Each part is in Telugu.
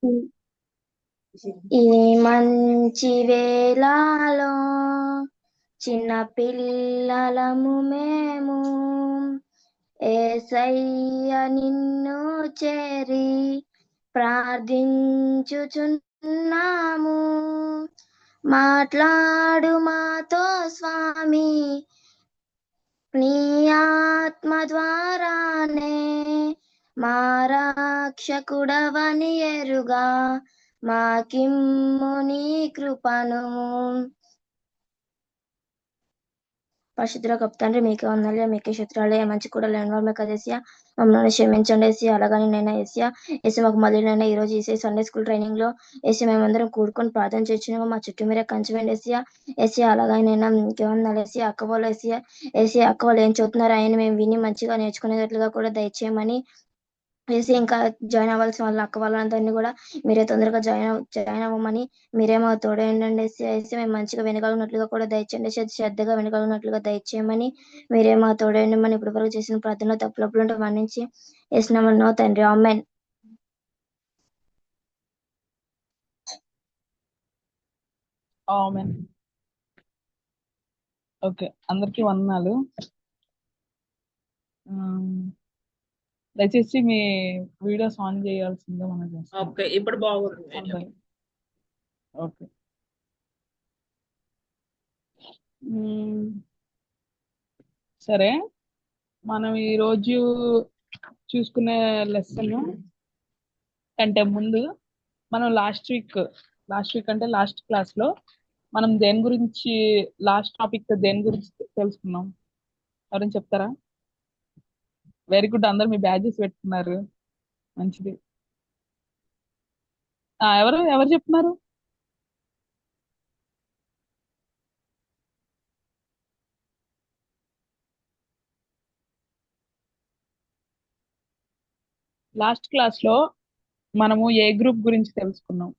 ఈ మంచి వేళలో చిన్న పిల్లలము మేము యేసయ్య నిన్ను చేరి ప్రార్థించుచున్నాము. మాట్లాడు మాతో స్వామి, నీ ఆత్మ ద్వారానే మా రక్షకుడవని ఎరుగా మాకిమ్ము నీ కృపను. పరిశుద్ధుల గొప్ప తండ్రి, మీకే వందనాలు, మీకే స్తోత్రాలు. మంచి కూడా లేని వారు మీకు అదేసియా మమ్మల్ని క్షమించండి ఏసియా. అలాగని నేను ఏసియా మాకు మళ్ళీ నేను ఈ రోజు ఈ సండే స్కూల్ ట్రైనింగ్ లో మేమందరం కూడుకొని ప్రార్థన చేస్తున్నాము. మా చుట్టూ మీరే కంచి వేయండి ఏసియా. అలాగని నేను మీకే వందనాలు అక్క వాళ్ళు అక్క వాళ్ళు ఏం చదువుతున్నారు ఆయన మేము విని మంచిగా నేర్చుకునేటట్లుగా కూడా దయచేయమని ఇంకా జాయిన్ అవ్వాల్సిన వాళ్ళ అక్క వాళ్ళందరినీ కూడా మీరే తొందరగా జాయిన్ అవ్వమని మీరే మా తోడేయండి మేము మంచిగా వినగలిగినట్లుగా కూడా దయచేయండి. శ్రద్ధగా వినగలిగినట్లుగా దయచేయమని మీరే మా తోడేయండి. మనం ఇప్పటి వరకు చేసిన ప్రార్థనలో తప్పులు ఉంటే మన్నించి వేసినామన్నో తండ్రి, ఆమేన్. ఆమేన్. ఓకే, అందరికీ వందనాలు. దయచేసి మీ వీడియోస్ ఆన్ చేయాల్సిందే మనం చేస్తాం. ఓకే, ఇప్పుడు బాగుంది. ఓకే. సరే, మనం ఈరోజు చూసుకునే లెసన్ కంటే ముందు మనం లాస్ట్ వీక్ అంటే లాస్ట్ క్లాస్ లో మనం దేని గురించి లాస్ట్ టాపిక్ దేని గురించి తెలుసుకున్నాం? ఎవరైనా చెప్తారా? వెరీ గుడ్, అందరు మీ బ్యాచెస్ పెట్టుకున్నారు, మంచిది. ఎవరు ఎవరు చెప్తున్నారు? లాస్ట్ క్లాస్ లో మనము ఏ గ్రూప్ గురించి తెలుసుకున్నాం?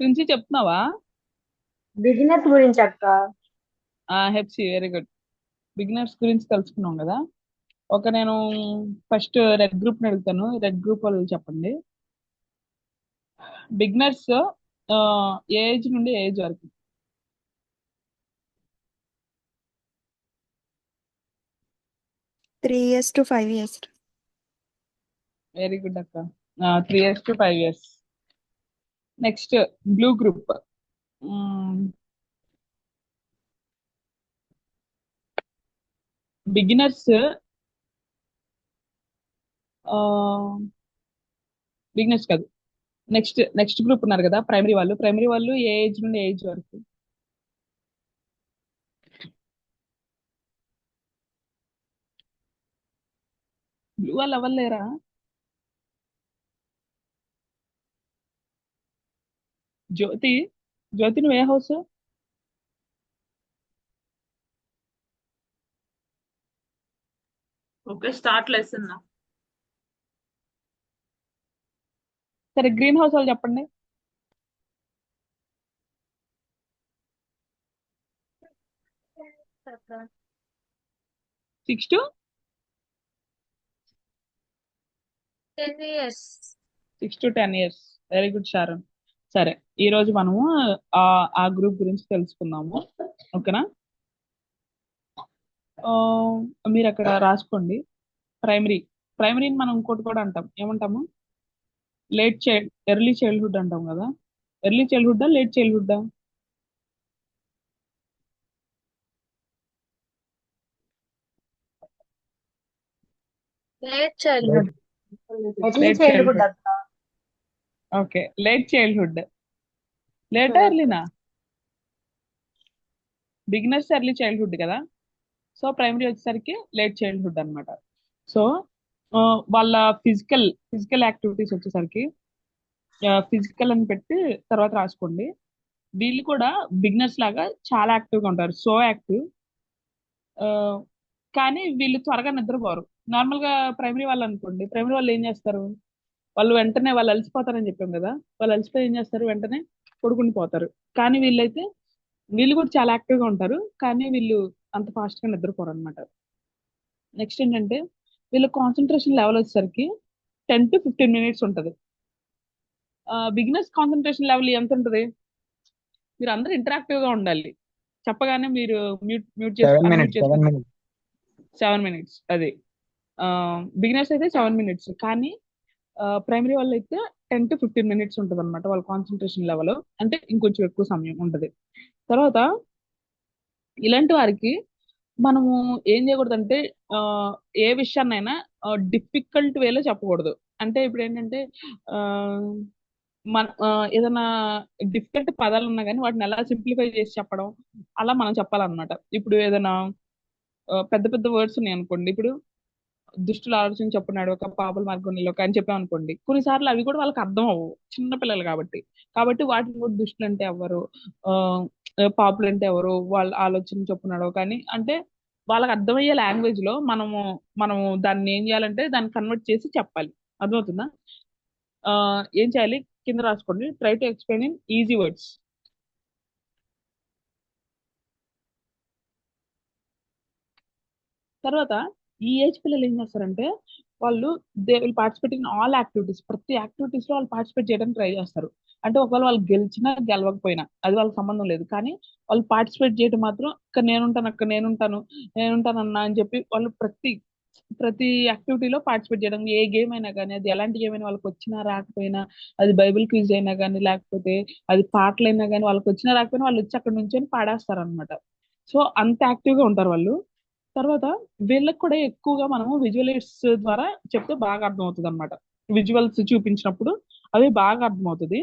ప్రిన్సి చెప్తున్నావా? బిజినెస్ గురించి అక్క. హెప్సి, వెరీ గుడ్. బిగినర్స్ గురించి తెలుసుకున్నాం కదా. ఓకే, నేను ఫస్ట్ రెడ్ గ్రూప్ ని అడుగుతాను. రెడ్ గ్రూప్ వాళ్ళు చెప్పండి. బిగినర్స్ ఏజ్ నుండి ఏజ్ వరకు? 3 years to 5 years. Very good అక్క. 3 years to 5 years. Next blue group. Beginners beginners కాదు, నెక్స్ట్ గ్రూప్ ఉన్నారు కదా, ప్రైమరీ వాళ్ళు ఏ ఏజ్ నుండి ఏజ్ వరకు? బ్లూ వాళ్ళు అవ్వలేరా? జ్యోతి నువ్వు ఏ హౌస్? Okay, start lesson. సరే, గ్రీన్ హౌస్ వాళ్ళు చెప్పండి. Six to 10 years. Very good Sharon. సరే, ఈ రోజు మనము ఆ గ్రూప్ గురించి తెలుసుకుందాము. ఓకేనా? మీరు అక్కడ రాసుకోండి. ప్రైమరీని మనం ఇంకోటి కూడా అంటాం, ఏమంటాము? ఎర్లీ చైల్డ్హుడ్ అంటాం కదా. ఎర్లీ చైల్డ్హుడ్డా లేట్ చైల్డ్హుడ్డా? Late childhood. Okay, late childhood. లేటా ఎర్లీనా? బిగినర్స్ ఎర్లీ చైల్డ్హుడ్ కదా. సో ప్రైమరీ వచ్చేసరికి లేట్ చైల్డ్హుడ్ అనమాట. సో వాళ్ళ ఫిజికల్ యాక్టివిటీస్ వచ్చేసరికి ఫిజికల్ అని పెట్టి తర్వాత రాసుకోండి. వీళ్ళు కూడా బిగినర్స్ లాగా చాలా యాక్టివ్గా ఉంటారు, సో యాక్టివ్. కానీ వీళ్ళు త్వరగా నిద్రపోరు. నార్మల్గా ప్రైమరీ వాళ్ళు అనుకోండి, ప్రైమరీ వాళ్ళు ఏం చేస్తారు? వాళ్ళు వెంటనే వాళ్ళు అలసిపోతారని చెప్పాం కదా, వాళ్ళు అలసిపోయి ఏం చేస్తారు? వెంటనే పడుకుని పోతారు. కానీ వీళ్ళు కూడా చాలా యాక్టివ్గా ఉంటారు, కానీ వీళ్ళు అంత ఫాస్ట్గా నిద్రపోరు అనమాట. నెక్స్ట్ ఏంటంటే వీళ్ళ కాన్సన్ట్రేషన్ లెవెల్ వచ్చేసరికి 10 to 15 minutes ఉంటుంది. బిగినర్స్ కాన్సన్ట్రేషన్ లెవెల్ ఎంత ఉంటుంది? మీరు అందరూ ఇంటరాక్టివ్ గా ఉండాలి. చెప్పగానే మీరు మ్యూట్ మ్యూట్ 7 అన్మ్యూట్ minutes, 7 చేసుకుని minutes. 7 minutes అది. బిగినర్స్ అయితే 7 minutes, కానీ ప్రైమరీ వాళ్ళు అయితే 10 to 15 minutes ఉంటుంది అనమాట వాళ్ళ కాన్సన్ట్రేషన్ లెవెల్. అంటే ఇంకొంచెం ఎక్కువ సమయం ఉంటుంది. తర్వాత ఇలాంటి వారికి మనము ఏం చేయకూడదంటే ఏ విషయాన్నైనా డిఫికల్ట్ వేలో చెప్పకూడదు. అంటే ఇప్పుడు ఏంటంటే ఆ, మన ఏదైనా డిఫికల్ట్ పదాలు ఉన్నా కానీ వాటిని ఎలా సింప్లిఫై చేసి చెప్పడం అలా మనం చెప్పాలన్నమాట. ఇప్పుడు ఏదైనా పెద్ద పెద్ద వర్డ్స్ ఉన్నాయి అనుకోండి. ఇప్పుడు దుష్టులు ఆలోచన చెప్పున్నాడు ఒక పాపల మార్గంలో అని చెప్పాం అనుకోండి, కొన్నిసార్లు అవి కూడా వాళ్ళకి అర్థం అవ్వవు, చిన్న పిల్లలు కాబట్టి. కాబట్టి వాటిని కూడా దుష్టులు అంటే ఎవరు, ఆ పాపులు అంటే ఎవరు, వాళ్ళ ఆలోచన చెప్పున్నాడు కానీ అంటే వాళ్ళకి అర్థమయ్యే లాంగ్వేజ్ లో మనము దాన్ని ఏం చేయాలంటే దాన్ని కన్వర్ట్ చేసి చెప్పాలి. అర్థమవుతుందా? ఏం చేయాలి కింద రాసుకోండి. Try to explain in easy words. తర్వాత ఈ ఏజ్ పిల్లలు ఏం చేస్తారంటే వాళ్ళు they will participate in all activities. ప్రతి యాక్టివిటీస్ లో వాళ్ళు పార్టిసిపేట్ చేయడానికి ట్రై చేస్తారు. అంటే ఒకవేళ వాళ్ళు గెలిచినా గెలవకపోయినా అది వాళ్ళకి సంబంధం లేదు, కానీ వాళ్ళు పార్టిసిపేట్ చేయడం మాత్రం అక్కడ నేనుంటాను, అక్కడ నేనుంటాను అన్నా అని చెప్పి వాళ్ళు ప్రతి యాక్టివిటీలో పార్టిసిపేట్ చేయడం. ఏ గేమ్ అయినా కానీ, అది ఎలాంటి గేమ్ అయినా వాళ్ళకి వచ్చినా రాకపోయినా, అది బైబిల్ క్విజ్ అయినా కానీ, లేకపోతే అది పాటలైనా కానీ, వాళ్ళకి వచ్చినా రాకపోయినా వాళ్ళు వచ్చి అక్కడ నుంచి పాడేస్తారు అనమాట. సో అంత యాక్టివ్ గా ఉంటారు వాళ్ళు. తర్వాత వీళ్ళకి కూడా ఎక్కువగా మనము విజువలైట్స్ ద్వారా చెప్తే బాగా అర్థమవుతుంది అనమాట. విజువల్స్ చూపించినప్పుడు అవి బాగా అర్థమవుతుంది.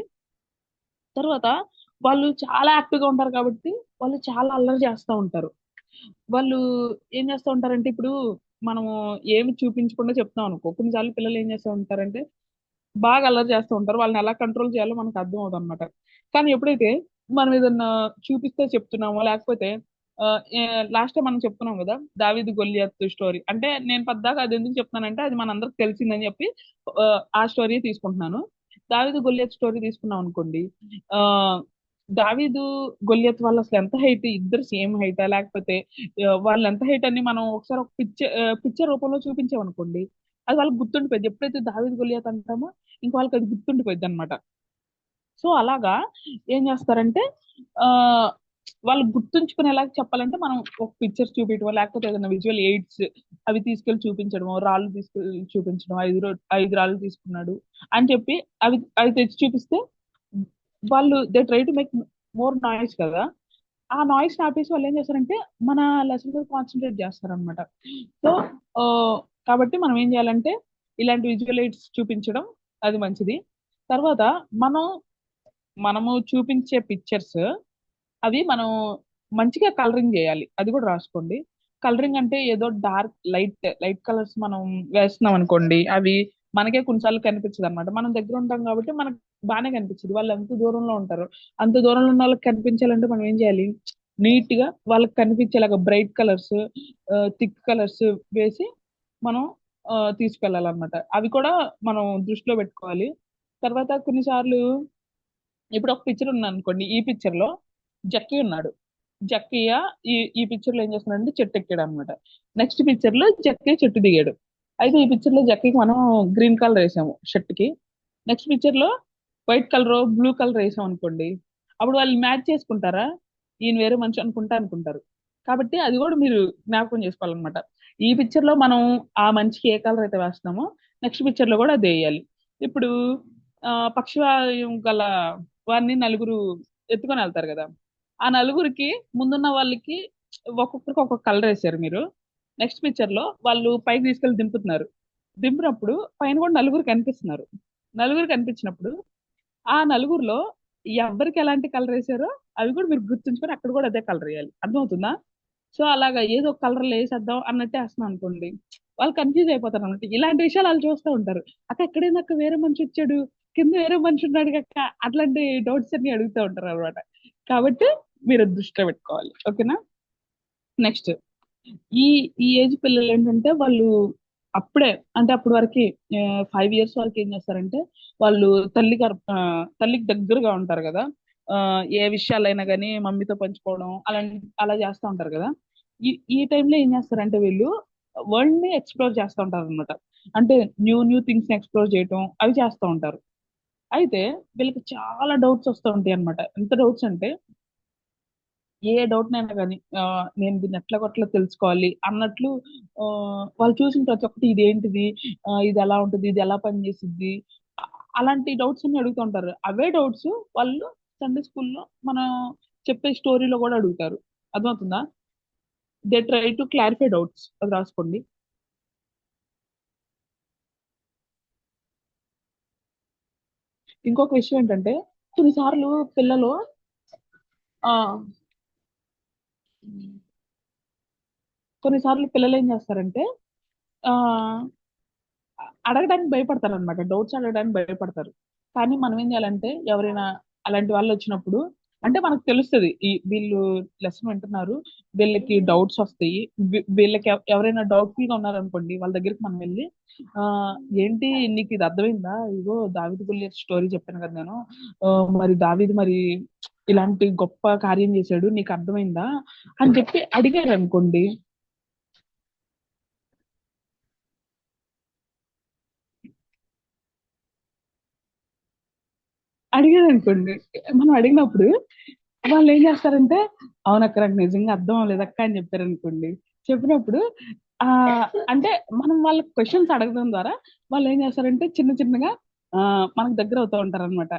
తర్వాత వాళ్ళు చాలా యాక్టివ్ గా ఉంటారు కాబట్టి వాళ్ళు చాలా అల్లరి చేస్తూ ఉంటారు. వాళ్ళు ఏం చేస్తూ ఉంటారంటే ఇప్పుడు మనము ఏమి చూపించకుండా చెప్తాం అనుకో, కొన్నిసార్లు పిల్లలు ఏం చేస్తూ ఉంటారంటే బాగా అల్లరి చేస్తూ ఉంటారు. వాళ్ళని ఎలా కంట్రోల్ చేయాలో మనకు అర్థం అవుతుంది అనమాట. కానీ ఎప్పుడైతే మనం ఏదన్నా చూపిస్తే చెప్తున్నామో, లేకపోతే లాస్ట్ టైం మనం చెప్తున్నాం కదా దావీదు గొల్లియాతు స్టోరీ, అంటే నేను పద్దాక అది ఎందుకు చెప్తున్నానంటే అది మనందరికి తెలిసిందని చెప్పి ఆ, ఆ స్టోరీ తీసుకుంటున్నాను. దావీదు గొల్లియాతు స్టోరీ తీసుకున్నాం అనుకోండి. ఆ దావీదు గొల్లియాతు వాళ్ళు అసలు ఎంత హైట్, ఇద్దరు సేమ్ హైటా, లేకపోతే వాళ్ళు ఎంత హైట్ అని మనం ఒకసారి ఒక పిక్చర్ రూపంలో చూపించామనుకోండి, అది వాళ్ళకి గుర్తుండిపోయింది. ఎప్పుడైతే దావీదు గొల్లియాతు అంటామో ఇంక వాళ్ళకి అది గుర్తుండిపోయింది అనమాట. సో అలాగా ఏం చేస్తారంటే ఆ వాళ్ళు గుర్తుంచుకునేలాగా చెప్పాలంటే మనం ఒక పిక్చర్స్ చూపించడం, లేకపోతే ఏదైనా విజువల్ ఎయిడ్స్ అవి తీసుకెళ్లి చూపించడం, రాళ్ళు తీసుకెళ్లి చూపించడం, 5 రాళ్ళు తీసుకున్నాడు అని చెప్పి అవి అవి తెచ్చి చూపిస్తే వాళ్ళు they try to make more noise కదా. ఆ నాయిస్ ఆపేసి వాళ్ళు ఏం చేస్తారంటే మన లెసన్ మీద కాన్సన్ట్రేట్ చేస్తారనమాట. సో కాబట్టి మనం ఏం చేయాలంటే ఇలాంటి విజువల్ ఎయిడ్స్ చూపించడం అది మంచిది. తర్వాత మనము చూపించే పిక్చర్స్ అవి మనం మంచిగా కలరింగ్ చేయాలి. అది కూడా రాసుకోండి. కలరింగ్ అంటే ఏదో డార్క్ లైట్ కలర్స్ మనం వేస్తున్నాం అనుకోండి, అవి మనకే కొన్నిసార్లు కనిపించదు అనమాట. మనం దగ్గర ఉంటాం కాబట్టి మనకు బాగానే కనిపించదు. వాళ్ళు ఎంత దూరంలో ఉంటారు, అంత దూరంలో ఉన్న వాళ్ళకి కనిపించాలంటే మనం ఏం చేయాలి, నీట్ గా వాళ్ళకి కనిపించేలాగా బ్రైట్ కలర్స్, థిక్ కలర్స్ వేసి మనం తీసుకెళ్ళాలన్నమాట. అవి కూడా మనం దృష్టిలో పెట్టుకోవాలి. తర్వాత కొన్నిసార్లు ఇప్పుడు ఒక పిక్చర్ ఉంది అనుకోండి, ఈ పిక్చర్ లో జక్కీ ఉన్నాడు. జక్కయ్య ఈ పిక్చర్ లో ఏం చేస్తున్నాడంటే చెట్టు ఎక్కాడు అనమాట. నెక్స్ట్ పిక్చర్ లో జక్కయ్య చెట్టు దిగాడు. అయితే ఈ పిక్చర్ లో జక్కీకి మనం గ్రీన్ కలర్ వేసాము షర్ట్ కి, నెక్స్ట్ పిక్చర్ లో వైట్ కలర్ బ్లూ కలర్ వేసాం అనుకోండి, అప్పుడు వాళ్ళు మ్యాచ్ చేసుకుంటారా, ఈయన వేరే మనిషి అనుకుంటారు. కాబట్టి అది కూడా మీరు జ్ఞాపకం చేసుకోవాలన్నమాట. ఈ పిక్చర్ లో మనం ఆ మనిషికి ఏ కలర్ అయితే వేస్తున్నామో నెక్స్ట్ పిక్చర్ లో కూడా అదే వేయాలి. ఇప్పుడు పక్షవాయు గల వారిని నలుగురు ఎత్తుకొని వెళ్తారు కదా, ఆ నలుగురికి ముందున్న వాళ్ళకి ఒక్కొక్కరికి ఒక్కొక్క కలర్ వేసారు మీరు. నెక్స్ట్ పిక్చర్ లో వాళ్ళు పైకి తీసుకెళ్లి దింపినప్పుడు పైన కూడా నలుగురు కనిపిస్తున్నారు. నలుగురు కనిపించినప్పుడు ఆ నలుగురిలో ఎవరికి ఎలాంటి కలర్ వేసారో అవి కూడా మీరు గుర్తుంచుకొని అక్కడ కూడా అదే కలర్ వేయాలి. అర్థమవుతుందా? సో అలాగా ఏదో కలర్ వేసేద్దాం అన్నట్టే వేస్తున్నాం అనుకోండి, వాళ్ళు కన్ఫ్యూజ్ అయిపోతారు అన్నమాట. ఇలాంటి విషయాలు వాళ్ళు చూస్తూ ఉంటారు. అక్క ఎక్కడైనా అక్క వేరే మనిషి వచ్చాడు, కింద వేరే మనిషి ఉన్నాడు అక్క, అట్లాంటి డౌట్స్ అన్ని అడుగుతూ ఉంటారు అనమాట. కాబట్టి మీరు దృష్టిలో పెట్టుకోవాలి. ఓకేనా? నెక్స్ట్ ఈ ఈ ఏజ్ పిల్లలు ఏంటంటే వాళ్ళు అప్పుడే అంటే అప్పటి వరకు 5 years వరకు ఏం చేస్తారంటే వాళ్ళు తల్లికి దగ్గరగా ఉంటారు కదా. ఏ విషయాలైనా కానీ మమ్మీతో పంచుకోవడం అలా చేస్తూ ఉంటారు కదా. ఈ టైంలో ఏం చేస్తారంటే వీళ్ళు వరల్డ్ ని ఎక్స్ప్లోర్ చేస్తూ ఉంటారు అనమాట. అంటే న్యూ న్యూ థింగ్స్ ని ఎక్స్ప్లోర్ చేయటం అవి చేస్తూ ఉంటారు. అయితే వీళ్ళకి చాలా డౌట్స్ వస్తూ ఉంటాయి అనమాట. ఎంత డౌట్స్ అంటే ఏ డౌట్ నైనా కానీ నేను దీన్ని ఎట్లా కొట్లా తెలుసుకోవాలి అన్నట్లు ఆ, వాళ్ళు చూసిన ప్రతి ఒక్కటి ఇదేంటిది, ఇది ఎలా ఉంటుంది, ఇది ఎలా పనిచేసిద్ది, అలాంటి డౌట్స్ అన్ని అడుగుతూ ఉంటారు. అవే డౌట్స్ వాళ్ళు సండే స్కూల్లో మనం చెప్పే స్టోరీలో కూడా అడుగుతారు. అర్థమవుతుందా? They try to clarify doubts. అది రాసుకోండి. ఇంకొక విషయం ఏంటంటే కొన్నిసార్లు పిల్లలు ఆ కొన్నిసార్లు పిల్లలు ఏం చేస్తారంటే ఆ అడగడానికి భయపడతారు అనమాట. డౌట్స్ అడగడానికి భయపడతారు. కానీ మనం ఏం చేయాలంటే ఎవరైనా అలాంటి వాళ్ళు వచ్చినప్పుడు అంటే మనకు తెలుస్తుంది ఈ వీళ్ళు లెసన్ వింటున్నారు, వీళ్ళకి డౌట్స్ వస్తాయి, వీళ్ళకి ఎవరైనా డౌట్ఫుల్ గా ఉన్నారనుకోండి వాళ్ళ దగ్గరికి మనం వెళ్ళి ఆ ఏంటి నీకు ఇది అర్థమైందా, ఇగో దావీదు గొల్లియత్ స్టోరీ చెప్పాను కదా నేను, ఆ, మరి దావీదు మరి ఇలాంటి గొప్ప కార్యం చేశాడు నీకు అర్థమైందా అని చెప్పి అడిగారు అనుకోండి. అడిగారు అనుకోండి మనం అడిగినప్పుడు వాళ్ళు ఏం చేస్తారంటే అవునక్క నాకు నిజంగా అర్థం అవ్వలేదక్క అని చెప్పారు అనుకోండి. చెప్పినప్పుడు ఆ అంటే మనం వాళ్ళకి క్వశ్చన్స్ అడగడం ద్వారా వాళ్ళు ఏం చేస్తారంటే చిన్న చిన్నగా ఆ మనకు దగ్గర అవుతూ ఉంటారు అనమాట.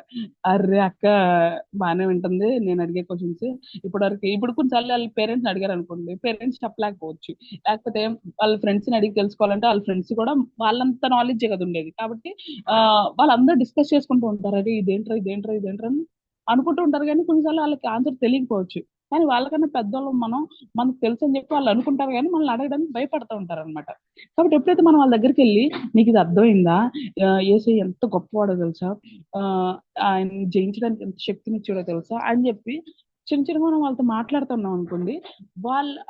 అర్రే అక్క బాగానే ఉంటుంది నేను అడిగే క్వశ్చన్స్. ఇప్పుడు కొన్నిసార్లు వాళ్ళ పేరెంట్స్ అడిగారు అనుకోండి, పేరెంట్స్ చెప్పలేకపోవచ్చు. లేకపోతే వాళ్ళ ఫ్రెండ్స్ ని అడిగి తెలుసుకోవాలంటే వాళ్ళ ఫ్రెండ్స్ కూడా వాళ్ళంత నాలెడ్జ్ కదా ఉండేది. కాబట్టి ఆ వాళ్ళందరూ డిస్కస్ చేసుకుంటూ ఉంటారు, అరే ఇదేంట్రా అని అనుకుంటూ ఉంటారు. కానీ కొన్నిసార్లు వాళ్ళకి ఆన్సర్ తెలియకపోవచ్చు. కానీ వాళ్ళకన్నా పెద్దవాళ్ళు మనకు తెలుసు అని చెప్పి వాళ్ళు అనుకుంటారు, కానీ మనల్ని అడగడానికి భయపడుతూ ఉంటారు అనమాట. కాబట్టి ఎప్పుడైతే మనం వాళ్ళ దగ్గరికి వెళ్ళి నీకు ఇది అర్థమైందా, ఏసై ఎంత గొప్పవాడో తెలుసా, ఆ ఆయన జయించడానికి ఎంత శక్తినిచ్చాడో తెలుసా అని చెప్పి చిన్న చిన్నగా మనం వాళ్ళతో మాట్లాడుతున్నాం అనుకోండి,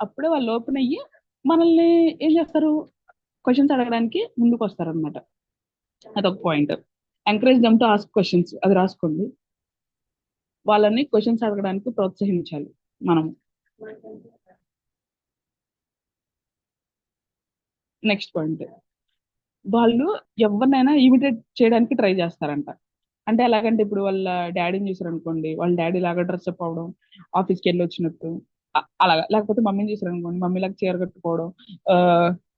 అప్పుడే వాళ్ళు ఓపెన్ అయ్యి మనల్ని ఏం చేస్తారు, క్వశ్చన్స్ అడగడానికి ముందుకు వస్తారు అనమాట. అదొక point. Encourage them to ask questions. అది రాసుకోండి. వాళ్ళని క్వశ్చన్స్ అడగడానికి ప్రోత్సహించాలి మనం. నెక్స్ట్ పాయింట్, వాళ్ళు ఎవరినైనా ఇమిటేట్ చేయడానికి ట్రై చేస్తారంట. అంటే ఎలాగంటే ఇప్పుడు వాళ్ళ డాడీని చూసారు అనుకోండి, వాళ్ళ డాడీ లాగా డ్రెస్ అప్ అవడం, ఆఫీస్కి వెళ్ళి వచ్చినట్టు అలాగా. లేకపోతే మమ్మీని చూసారు అనుకోండి, మమ్మీ లాగా చీర కట్టుకోవడం, ఆ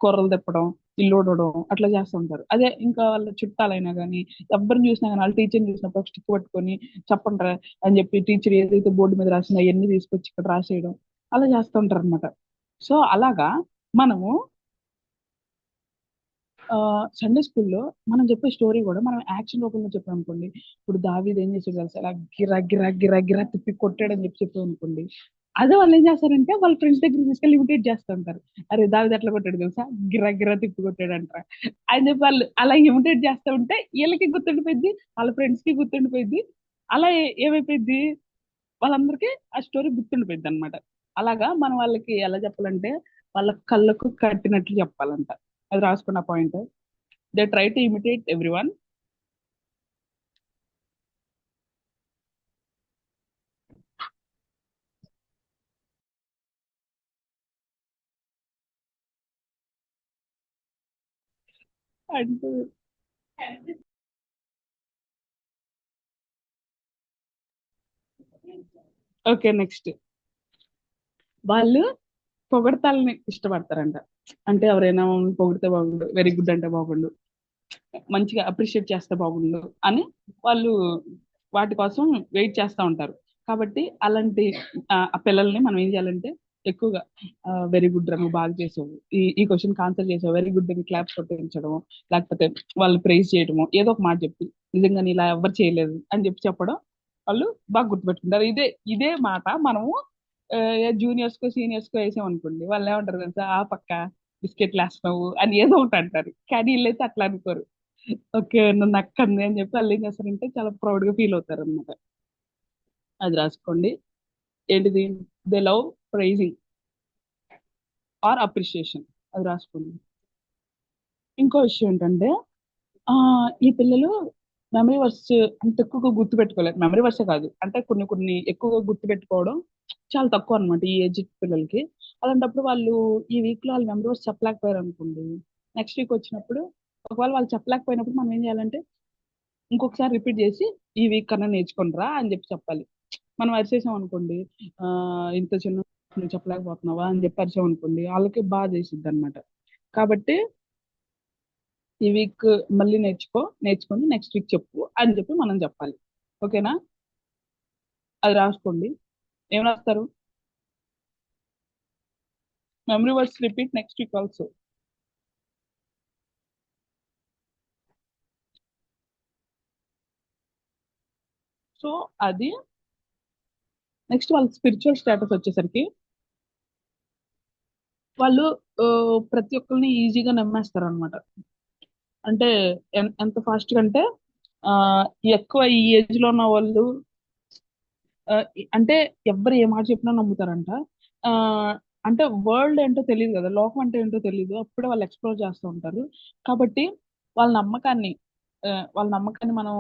కూరలు తిప్పడం, ఇల్లు ఊడవడం అట్లా చేస్తుంటారు. అదే ఇంకా వాళ్ళ చుట్టాలైనా కానీ ఎవరిని చూసినా కానీ వాళ్ళ టీచర్ని చూసినప్పుడు స్టిక్ పట్టుకొని చెప్పండి అని చెప్పి టీచర్ ఏదైతే బోర్డు మీద రాసిందో అవన్నీ తీసుకొచ్చి ఇక్కడ రాసేయడం అలా చేస్తూ ఉంటారు అనమాట. సో అలాగా మనము సండే స్కూల్లో మనం చెప్పే స్టోరీ కూడా మనం యాక్షన్ రూపంలో చెప్పాం అనుకోండి. ఇప్పుడు దావీద్ ఏం చేసాడు తెలుసా, అలా గిరా గిరా గిరా గిరా తిప్పి కొట్టాడని చెప్పాం అనుకోండి. అదే వాళ్ళు ఏం చేస్తారంటే వాళ్ళ ఫ్రెండ్స్ దగ్గర తీసుకెళ్ళి ఇమిటేట్ చేస్తూ ఉంటారు. అరే దావీద్ ఎట్లా కొట్టాడు తెలుసా, గిరా గిరా తిప్పి కొట్టాడు అంటారు అని చెప్పి వాళ్ళు అలా ఇమిటేట్ చేస్తూ ఉంటే వీళ్ళకి గుర్తుండిపోయింది, వాళ్ళ ఫ్రెండ్స్ కి గుర్తుండిపోయింది. అలా ఏమైపోయింది, వాళ్ళందరికీ ఆ స్టోరీ గుర్తుండిపోయింది అనమాట. అలాగా మనం వాళ్ళకి ఎలా చెప్పాలంటే వాళ్ళ కళ్ళకు కట్టినట్లు చెప్పాలంట. అది రాసుకున్న point. They try to imitate every one. And okay next, వాళ్ళు పొగడతాలని ఇష్టపడతారంట. అంటే ఎవరైనా పొగిడితే బాగుండు, వెరీ గుడ్ అంటే బాగుండు, మంచిగా అప్రిషియేట్ చేస్తే బాగుండు అని వాళ్ళు వాటి కోసం వెయిట్ చేస్తూ ఉంటారు. కాబట్టి అలాంటి ఆ పిల్లల్ని మనం ఏం చేయాలంటే ఎక్కువగా వెరీ గుడ్ రా నువ్వు బాగా చేసావు, ఈ క్వశ్చన్ ఆన్సర్ చేసావు, వెరీ గుడ్ అని క్లాప్స్ కొట్టించడం, లేకపోతే వాళ్ళు ప్రైజ్ చేయడము, ఏదో ఒక మాట చెప్పి నిజంగా నీ ఇలా ఎవరు చేయలేదు అని చెప్పడం వాళ్ళు బాగా గుర్తుపెట్టుకుంటారు. ఇదే మాట మనము జూనియర్స్ కో సీనియర్స్ కో వేసాం అనుకోండి, వాళ్ళు ఏమంటారు తెలుసా, ఆ పక్క బిస్కెట్లు వేస్తున్నావు అని ఏదో ఒకటి అంటారు. కానీ వీళ్ళైతే అట్లా అనుకోరు. ఓకే నన్ను అక్క అంది అని చెప్పి వాళ్ళు ఏం చేస్తారంటే చాలా ప్రౌడ్ గా ఫీల్ అవుతారు అనమాట. అది రాసుకోండి. ఏంటిది, they love praising or appreciation. అది రాసుకోండి. ఇంకో విషయం ఏంటంటే ఆ ఈ పిల్లలు మెమరీ వర్స్ అంత ఎక్కువగా గుర్తు పెట్టుకోలేరు. మెమరీ వర్సే కాదు, అంటే కొన్ని కొన్ని ఎక్కువగా గుర్తు పెట్టుకోవడం చాలా తక్కువ అనమాట ఈ ఏజ్ పిల్లలకి. అలాంటప్పుడు వాళ్ళు ఈ వీక్ లో వాళ్ళ మెమరీ వర్స్ చెప్పలేకపోయారు అనుకోండి, నెక్స్ట్ వీక్ వచ్చినప్పుడు ఒకవేళ వాళ్ళు చెప్పలేకపోయినప్పుడు మనం ఏం చేయాలంటే ఇంకొకసారి రిపీట్ చేసి ఈ వీక్ కన్నా నేర్చుకుంటారా అని చెప్పి చెప్పాలి. మనం అరిచేసాం అనుకోండి, ఆ ఇంత చిన్న నువ్వు చెప్పలేకపోతున్నావా అని చెప్పి అరిచాం అనుకోండి, వాళ్ళకి బాధ వేసిద్ది అనమాట. కాబట్టి ఈ వీక్ మళ్ళీ నేర్చుకొని నెక్స్ట్ వీక్ చెప్పు అని చెప్పి మనం చెప్పాలి. ఓకేనా? అది రాసుకోండి. ఏం రాస్తారు? Memory words repeat next week also. So అది నెక్స్ట్ వాళ్ళ స్పిరిచువల్ స్టేటస్ వచ్చేసరికి వాళ్ళు ప్రతి ఒక్కరిని ఈజీగా నమ్మేస్తారు అనమాట. అంటే ఎంత ఫాస్ట్ గా అంటే ఆ, ఎక్కువ ఈ ఏజ్ లో ఉన్న వాళ్ళు అంటే ఎవ్వరు ఏ మాట చెప్పినా నమ్ముతారంట. ఆ, అంటే వరల్డ్ ఏంటో తెలియదు కదా, లోకం అంటే ఏంటో తెలియదు, అప్పుడే వాళ్ళు ఎక్స్ప్లోర్ చేస్తూ ఉంటారు. కాబట్టి వాళ్ళ నమ్మకాన్ని వాళ్ళ నమ్మకాన్ని మనం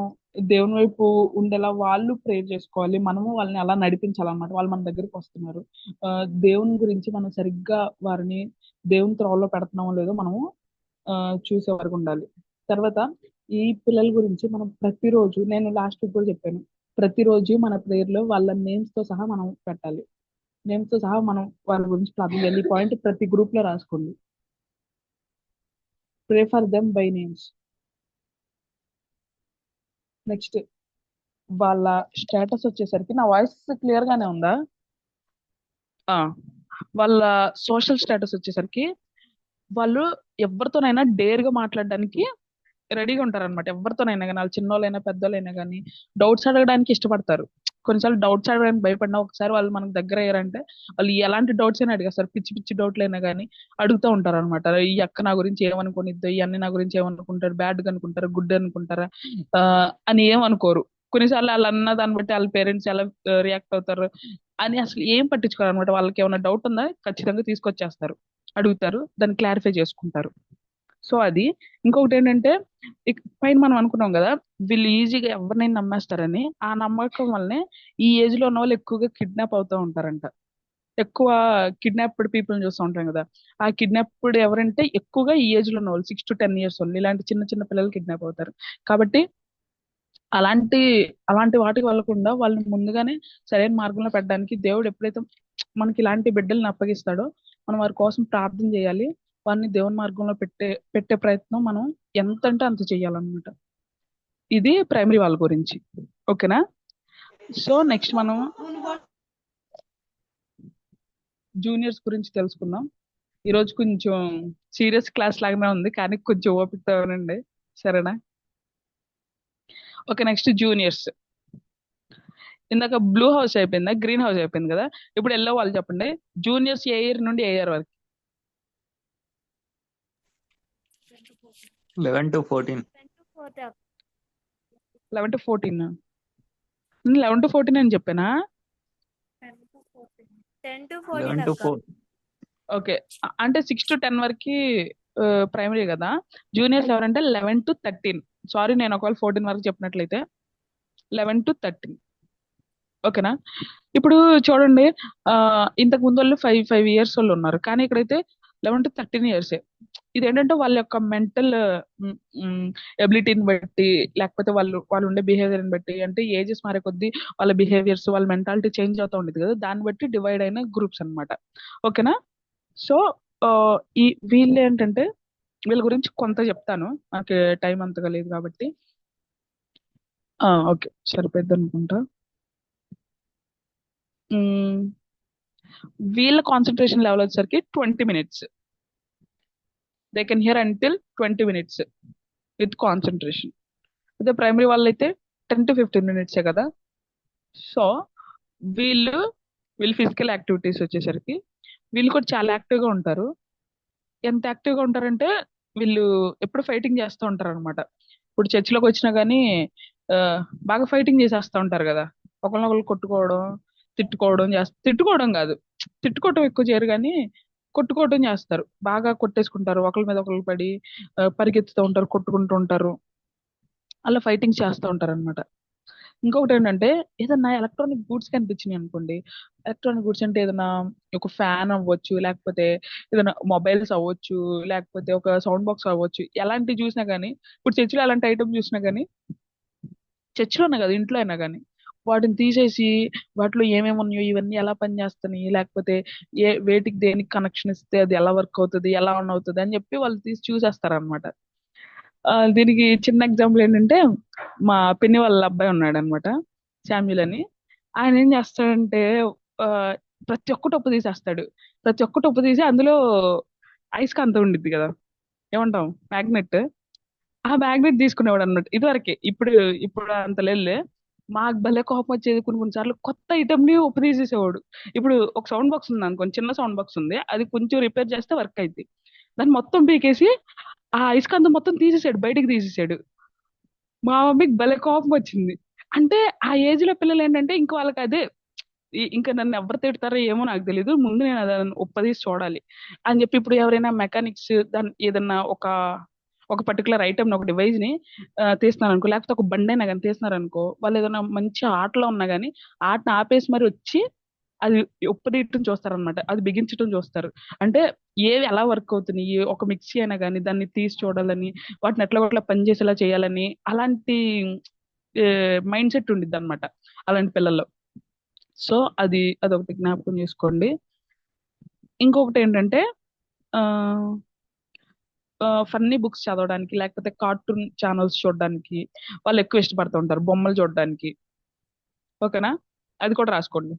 దేవుని వైపు ఉండేలా వాళ్ళు ప్రేర్ చేసుకోవాలి, మనము వాళ్ళని అలా నడిపించాలన్నమాట. వాళ్ళు మన దగ్గరికి వస్తున్నారు, ఆ, దేవుని గురించి మనం సరిగ్గా వారిని దేవుని త్రోవలో పెడుతున్నామో లేదో మనము ఆ, చూసే వరకు ఉండాలి. తర్వాత ఈ పిల్లల గురించి మనం ప్రతిరోజు, నేను లాస్ట్ వీక్ కూడా చెప్పాను, ప్రతిరోజు మన ప్రేయర్ లో వాళ్ళ నేమ్స్ తో సహా మనం పెట్టాలి. నేమ్స్ తో సహా మనం వాళ్ళ గురించి ప్రార్థన చేయాలి. ఈ పాయింట్ ప్రతి గ్రూప్ లో రాసుకోండి. Pray for them by names. Next వాళ్ళ స్టేటస్ వచ్చేసరికి, నా వాయిస్ క్లియర్ గానే ఉందా? ఆ, వాళ్ళ సోషల్ స్టేటస్ వచ్చేసరికి వాళ్ళు ఎవరితోనైనా డేర్ గా మాట్లాడడానికి రెడీగా ఉంటారన్నమాట. ఎవరితోనైనా కానీ, వాళ్ళు చిన్నోళ్ళైనా పెద్దోళ్ళైనా కానీ డౌట్స్ అడగడానికి ఇష్టపడతారు. కొన్నిసార్లు డౌట్స్ అడగడానికి భయపడినా ఒకసారి వాళ్ళు మనకు దగ్గర అయ్యారంటే వాళ్ళు ఎలాంటి డౌట్స్ అయినా అడిగేస్తారు. పిచ్చి పిచ్చి డౌట్లు అయినా కానీ అడుగుతూ ఉంటారు అనమాట. ఈ అక్క నా గురించి ఏమనుకునిద్దో, ఈ అన్న నా గురించి ఏమనుకుంటారు, బ్యాడ్ గా అనుకుంటారా, గుడ్ అనుకుంటారా ఆ, అని ఏమనుకోరు. కొన్నిసార్లు వాళ్ళు అన్న దాన్ని బట్టి వాళ్ళ పేరెంట్స్ ఎలా రియాక్ట్ అవుతారు అని అసలు ఏం పట్టించుకోరు అనమాట. వాళ్ళకి ఏమైనా డౌట్ ఉందా ఖచ్చితంగా తీసుకొచ్చేస్తారు, అడుగుతారు, దాన్ని క్లారిఫై చేసుకుంటారు. సో అది. ఇంకొకటి ఏంటంటే పైన మనం అనుకున్నాం కదా, వీళ్ళు ఈజీగా ఎవరినైనా నమ్మేస్తారని. ఆ నమ్మకం వల్లనే ఈ ఏజ్ లో ఉన్న వాళ్ళు ఎక్కువగా కిడ్నాప్ అవుతూ ఉంటారంట. ఎక్కువ కిడ్నాప్డ్ పీపుల్ చూస్తూ ఉంటాం కదా, ఆ కిడ్నాప్డ్ ఎవరంటే ఎక్కువగా ఈ ఏజ్ లో ఉన్న వాళ్ళు 6 to 10 years వాళ్ళు, ఇలాంటి చిన్న చిన్న పిల్లలు కిడ్నాప్ అవుతారు. కాబట్టి అలాంటి అలాంటి వాటికి వెళ్ళకుండా వాళ్ళని ముందుగానే సరైన మార్గంలో పెట్టడానికి దేవుడు ఎప్పుడైతే మనకి ఇలాంటి బిడ్డల్ని అప్పగిస్తాడో మనం వారి కోసం ప్రార్థన చేయాలి. వారిని దేవుని మార్గంలో పెట్టే పెట్టే ప్రయత్నం మనం ఎంత అంటే అంత చేయాలన్నమాట. ఇది ప్రైమరీ వాళ్ళ గురించి. ఓకేనా? సో నెక్స్ట్ మనం జూనియర్స్ గురించి తెలుసుకుందాం. ఈరోజు కొంచెం సీరియస్ క్లాస్ లాగానే ఉంది, కానీ కొంచెం ఓపికతో వినండి, సరేనా? Okay, next juniors. ఇందాక బ్లూ హౌస్ అయిపోయిందా, గ్రీన్ హౌస్ అయిపోయింది కదా, ఇప్పుడు ఎల్లో వాళ్ళు చెప్పండి. జూనియర్స్ ఏ ఇయర్ నుండి ఏ ఇయర్ వరకు? 11 to 14. 11 to 14. 11 to 14 అని చెప్పానా? 10 to 11 14 to అక్క 4. ఓకే, అంటే 6 to 10 వరకు ప్రైమరీ కదా. జూనియర్స్ ఎవరంటే 11 to 13. సారీ, నేను ఒకవేళ 14 వరకు చెప్పినట్లయితే 11 to 13. ఓకేనా? ఇప్పుడు చూడండి, ఇంతకు ముందు వాళ్ళు 5 5 years వాళ్ళు ఉన్నారు, కానీ ఇక్కడైతే 11 to 13 years. ఇదేంటంటే వాళ్ళ యొక్క మెంటల్ ఎబిలిటీని బట్టి, లేకపోతే వాళ్ళు వాళ్ళు ఉండే బిహేవియర్ని బట్టి, అంటే ఏజెస్ మారే కొద్దీ వాళ్ళ బిహేవియర్స్, వాళ్ళ మెంటాలిటీ చేంజ్ అవుతూ ఉండేది కదా, దాన్ని బట్టి డివైడ్ అయిన గ్రూప్స్ అన్నమాట. ఓకేనా? సో ఆ, ఈ వీళ్ళు ఏంటంటే వీళ్ళ గురించి కొంత చెప్తాను, నాకు టైం అంతగా లేదు కాబట్టి. ఓకే, సరిపోద్ది అనుకుంటా. మ్మ్, వీళ్ళ కాన్సన్ట్రేషన్ లెవెల్ వచ్చేసరికి 20 minutes. They can hear until 20 minutes with concentration. అదే ప్రైమరీ వాళ్ళు అయితే 10 to 15 minutes కదా. సో వీళ్ళు వీళ్ళు ఫిజికల్ యాక్టివిటీస్ వచ్చేసరికి వీళ్ళు కూడా చాలా యాక్టివ్గా ఉంటారు. ఎంత యాక్టివ్గా ఉంటారంటే వీళ్ళు ఎప్పుడు ఫైటింగ్ చేస్తూ ఉంటారు అనమాట. ఇప్పుడు చర్చిలోకి వచ్చినా కానీ ఆ, బాగా ఫైటింగ్ చేసేస్తూ ఉంటారు కదా, ఒకరినొకరు కొట్టుకోవడం, తిట్టుకోవడం కాదు, తిట్టుకోవడం ఎక్కువ చేయరు కానీ కొట్టుకోవడం చేస్తారు. బాగా కొట్టేసుకుంటారు, ఒకరి మీద ఒకరు పడి పరిగెత్తుతూ ఉంటారు, కొట్టుకుంటూ ఉంటారు, అలా ఫైటింగ్ చేస్తూ ఉంటారు అనమాట. ఇంకొకటి ఏంటంటే ఏదన్నా ఎలక్ట్రానిక్ గూడ్స్ కనిపించినాయి అనుకోండి. ఎలక్ట్రానిక్ గూడ్స్ అంటే ఏదైనా ఒక ఫ్యాన్ అవ్వచ్చు, లేకపోతే ఏదైనా మొబైల్స్ అవ్వచ్చు, లేకపోతే ఒక సౌండ్ బాక్స్ అవ్వచ్చు. ఎలాంటివి చూసినా గానీ, ఇప్పుడు చర్చిలో ఎలాంటి ఐటమ్ చూసినా గానీ, చర్చిలోనే కదా ఇంట్లో అయినా కానీ వాటిని తీసేసి వాటిలో ఏమేమి ఉన్నాయో ఇవన్నీ ఎలా పనిచేస్తున్నాయి, లేకపోతే వేటికి దేనికి కనెక్షన్ ఇస్తే అది ఎలా వర్క్ అవుతుంది, ఎలా ఆన్ అవుతుంది అని చెప్పి వాళ్ళు తీసి చూసేస్తారు అనమాట. దీనికి చిన్న ఎగ్జాంపుల్ ఏంటంటే మా పిన్ని వాళ్ళ అబ్బాయి ఉన్నాడు అనమాట, శామ్యుల్ అని. ఆయన ఏం చేస్తాడంటే ఆ, ప్రతి ఒక్కటి ఉప్పు తీసేస్తాడు. ప్రతి ఒక్కటి ఉప్పు తీసి అందులో అయస్కాంతం ఉండిద్ది కదా, ఏమంటాం, మ్యాగ్నెట్. ఆ మ్యాగ్నెట్ తీసుకునేవాడు అన్నట్టు ఇదివరకే. ఇప్పుడు ఇప్పుడు అంత లేదులే. మాకు భలే కోపం వచ్చేది. కొన్ని కొన్ని సార్లు కొత్త ఐటమ్ ని ఉప్పు తీసేసేవాడు. ఇప్పుడు ఒక సౌండ్ బాక్స్ ఉంది అనుకోండి, చిన్న సౌండ్ బాక్స్ ఉంది, అది కొంచెం రిపేర్ చేస్తే వర్క్ అయింది. దాన్ని మొత్తం పీకేసి ఆ అయస్కాంతం మొత్తం తీసేసాడు, బయటికి తీసేసాడు. మా మమ్మీకి భలే కోపం వచ్చింది. అంటే ఆ ఏజ్ లో పిల్లలు ఏంటంటే ఇంక వాళ్ళకి అదే, ఇంకా నన్ను ఎవరు తిడతారో ఏమో నాకు తెలియదు, ముందు నేను అది ఉప్పదీసి చూడాలి అని చెప్పి. ఇప్పుడు ఎవరైనా మెకానిక్స్ దాని ఏదన్నా ఒక పర్టికులర్ ఐటమ్ ఒక డివైస్ ని తీస్తున్నారు అనుకో, లేకపోతే ఒక బండి అయినా కానీ తీస్తున్నారు అనుకో, వాళ్ళు ఏదైనా మంచి ఆటలో ఉన్నా కానీ ఆటను ఆపేసి మరి వచ్చి అది ఉప్పదీయటం చూస్తారనమాట, అది బిగించడం చూస్తారు. అంటే ఏవి ఎలా వర్క్ అవుతున్నాయి, ఒక మిక్సీ అయినా కానీ దాన్ని తీసి చూడాలని, వాటిని ఎట్లా ఒకట్లా పనిచేసేలా చేయాలని, అలాంటి మైండ్ సెట్ ఉండిద్ది అనమాట అలాంటి పిల్లల్లో. సో అదొకటి జ్ఞాపకం చేసుకోండి. ఇంకొకటి ఏంటంటే ఫన్నీ బుక్స్ చదవడానికి, లేకపోతే కార్టూన్ ఛానల్స్ చూడడానికి వాళ్ళు ఎక్కువ ఇష్టపడుతూ ఉంటారు, బొమ్మలు చూడడానికి. ఓకేనా, అది కూడా రాసుకోండి.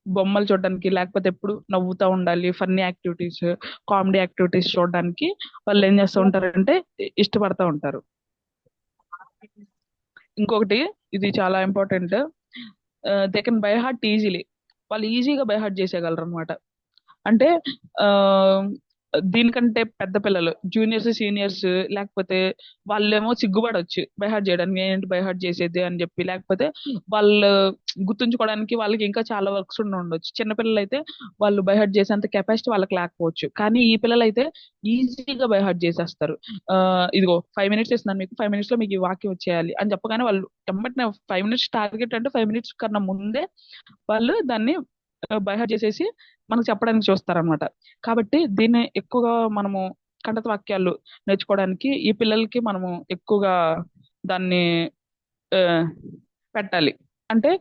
బొమ్మలు చూడడానికి, లేకపోతే ఎప్పుడు నవ్వుతూ ఉండాలి, ఫన్నీ యాక్టివిటీస్, కామెడీ యాక్టివిటీస్ చూడడానికి వాళ్ళు ఏం చేస్తూ ఉంటారంటే ఇష్టపడతా ఉంటారు. ఇంకొకటి, ఇది చాలా important, they can buy heart easily. వాళ్ళు ఈజీగా బై హార్ట్ చేసేయగలరు అనమాట. అంటే ఆ దీనికంటే పెద్ద పిల్లలు, జూనియర్స్ సీనియర్స్, లేకపోతే వాళ్ళేమో సిగ్గుపడవచ్చు బైహార్ట్ చేయడానికి, ఏంటి బైహార్ట్ చేసేది అని చెప్పి. లేకపోతే వాళ్ళు గుర్తుంచుకోవడానికి వాళ్ళకి ఇంకా చాలా వర్క్స్ ఉండొచ్చు. చిన్నపిల్లలు అయితే వాళ్ళు బైహార్ట్ చేసేంత కెపాసిటీ వాళ్ళకి లేకపోవచ్చు, కానీ ఈ పిల్లలు అయితే ఈజీగా బైహార్ట్ చేసేస్తారు. ఇదిగో 5 minutes ఇస్తున్నాను మీకు, 5 minutes లో మీకు ఈ వాక్యం వచ్చేయాలి అని చెప్పగానే వాళ్ళు ఎమ్మటనే 5 minutes టార్గెట్ అంటే 5 minutes కన్నా ముందే వాళ్ళు దాన్ని బైహార్ట్ చేసేసి మనకు చెప్పడానికి చూస్తారనమాట. కాబట్టి దీన్ని ఎక్కువగా మనము కంటత వాక్యాలు నేర్చుకోవడానికి ఈ పిల్లలకి మనము ఎక్కువగా దాన్ని ఆ, పెట్టాలి. అంటే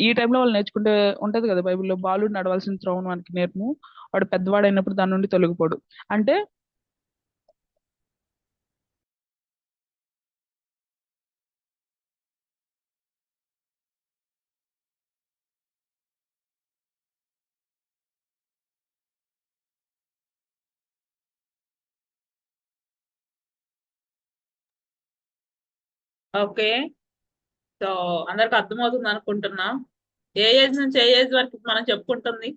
ఈ టైంలో వాళ్ళు నేర్చుకుంటే ఉంటది కదా బైబిల్లో, బాలుడు నడవాల్సిన త్రోవను మనకి నేర్పుము, వాడు పెద్దవాడైనప్పుడు దాని నుండి తొలగిపోడు. అంటే ఓకే. సో అందరికి అర్థమవుతుంది అనుకుంటున్నా. ఏ ఏజ్ నుంచి ఏ ఏజ్ వరకు మనం చెప్పుకుంటుంది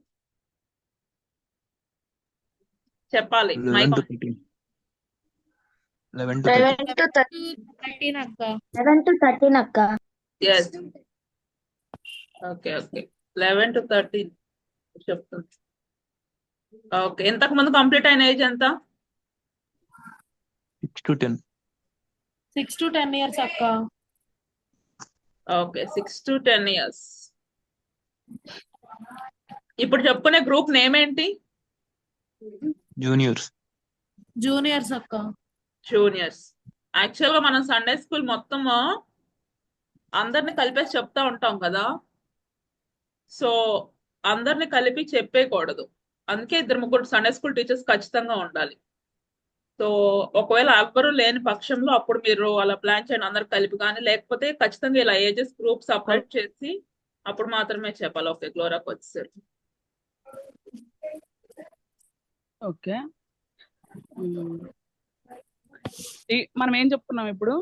చెప్పాలి 11 మైక్ to 13. 11 to 13. 13 అక్క. 11 to 13 అక్క. ఎస్. ఓకే ఓకే 11 to 13 చెప్తుంది. ఓకే, ఇంతకు ముందు కంప్లీట్ అయిన ఏజ్ ఎంత? 6 to 10. 6 to 10 years అక్క. Okay 6 to 10 years. ఇప్పుడు చెప్పుకునే గ్రూప్ నేమ్ ఏంటి? Juniors. జూనియర్స్ అక్క. జూనియర్స్. యాక్చువల్ గా మనం సండే స్కూల్ మొత్తము అందరిని కలిపేసి చెప్తా ఉంటాం కదా, సో అందరిని కలిపి చెప్పేయకూడదు. అందుకే 2-3 సండే స్కూల్ టీచర్స్ ఖచ్చితంగా ఉండాలి. సో ఒకవేళ ఎవ్వరూ లేని పక్షంలో అప్పుడు మీరు అలా ప్లాన్ చేయండి అందరు కలిపి, కానీ లేకపోతే ఖచ్చితంగా ఇలా ఏజెస్ గ్రూప్ సపరేట్ చేసి అప్పుడు మాత్రమే చెప్పాలి. ఓకే, గ్లోరాకి వచ్చేసరికి ఓకే, మనం ఏం చెప్పుకున్నాం ఇప్పుడు?